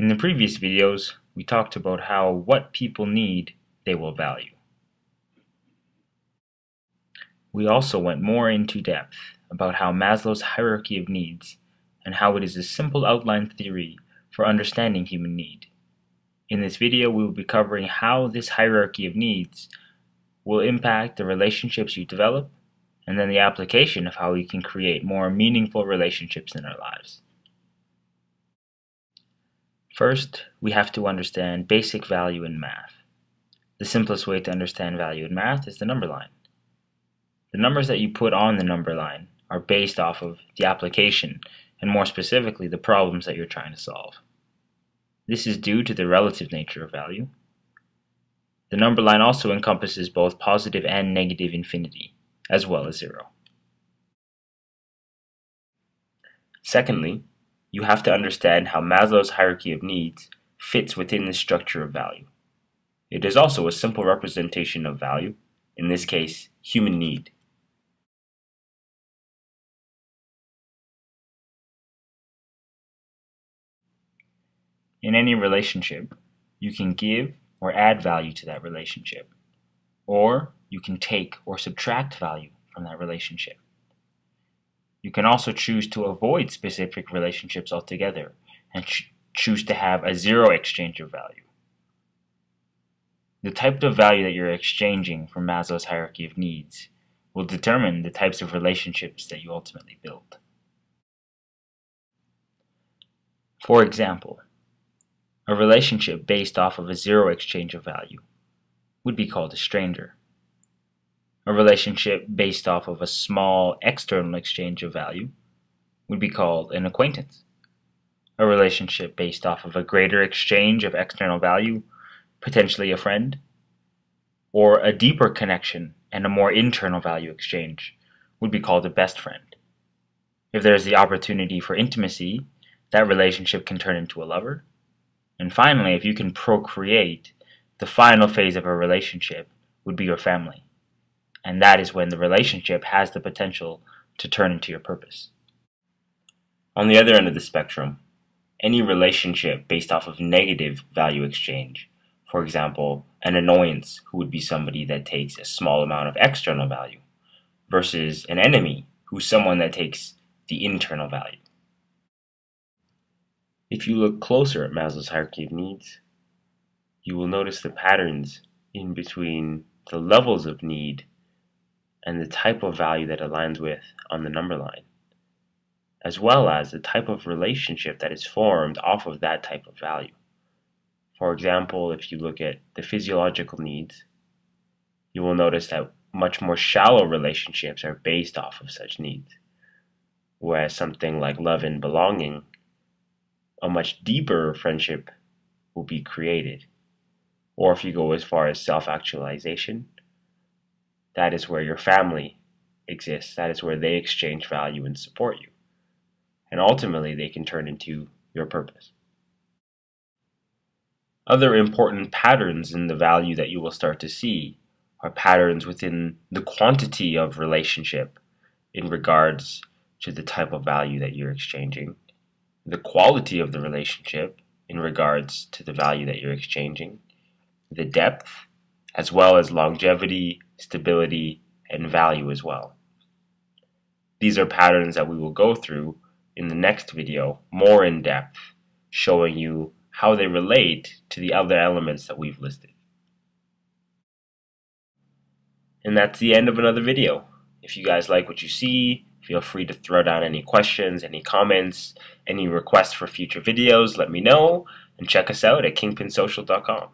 In the previous videos, we talked about how what people need, they will value. We also went more into depth about how Maslow's hierarchy of needs and how it is a simple outline theory for understanding human need. In this video, we will be covering how this hierarchy of needs will impact the relationships you develop and then the application of how we can create more meaningful relationships in our lives. First, we have to understand basic value in math. The simplest way to understand value in math is the number line. The numbers that you put on the number line are based off of the application, and more specifically, the problems that you're trying to solve. This is due to the relative nature of value. The number line also encompasses both positive and negative infinity, as well as zero. Secondly, you have to understand how Maslow's hierarchy of needs fits within the structure of value. It is also a simple representation of value, in this case, human need. In any relationship, you can give or add value to that relationship, or you can take or subtract value from that relationship. You can also choose to avoid specific relationships altogether and choose to have a zero exchange of value. The type of value that you're exchanging from Maslow's hierarchy of needs will determine the types of relationships that you ultimately build. For example, a relationship based off of a zero exchange of value would be called a stranger. A relationship based off of a small external exchange of value would be called an acquaintance. A relationship based off of a greater exchange of external value, potentially a friend, or a deeper connection and a more internal value exchange would be called a best friend. If there is the opportunity for intimacy, that relationship can turn into a lover. And finally, if you can procreate, the final phase of a relationship would be your family. And that is when the relationship has the potential to turn into your purpose. On the other end of the spectrum, any relationship based off of negative value exchange, for example, an annoyance, who would be somebody that takes a small amount of external value, versus an enemy, who's someone that takes the internal value. If you look closer at Maslow's hierarchy of needs, you will notice the patterns in between the levels of need and the type of value that aligns with on the number line, as well as the type of relationship that is formed off of that type of value. For example, if you look at the physiological needs, you will notice that much more shallow relationships are based off of such needs, whereas something like love and belonging, a much deeper friendship will be created. Or if you go as far as self-actualization, that is where your family exists. That is where they exchange value and support you. And ultimately, they can turn into your purpose. Other important patterns in the value that you will start to see are patterns within the quantity of relationship in regards to the type of value that you're exchanging, the quality of the relationship in regards to the value that you're exchanging, the depth, as well as longevity, stability, and value as well. These are patterns that we will go through in the next video more in depth, showing you how they relate to the other elements that we've listed. And that's the end of another video. If you guys like what you see, feel free to throw down any questions, any comments, any requests for future videos, let me know, and check us out at kingpinsocial.com.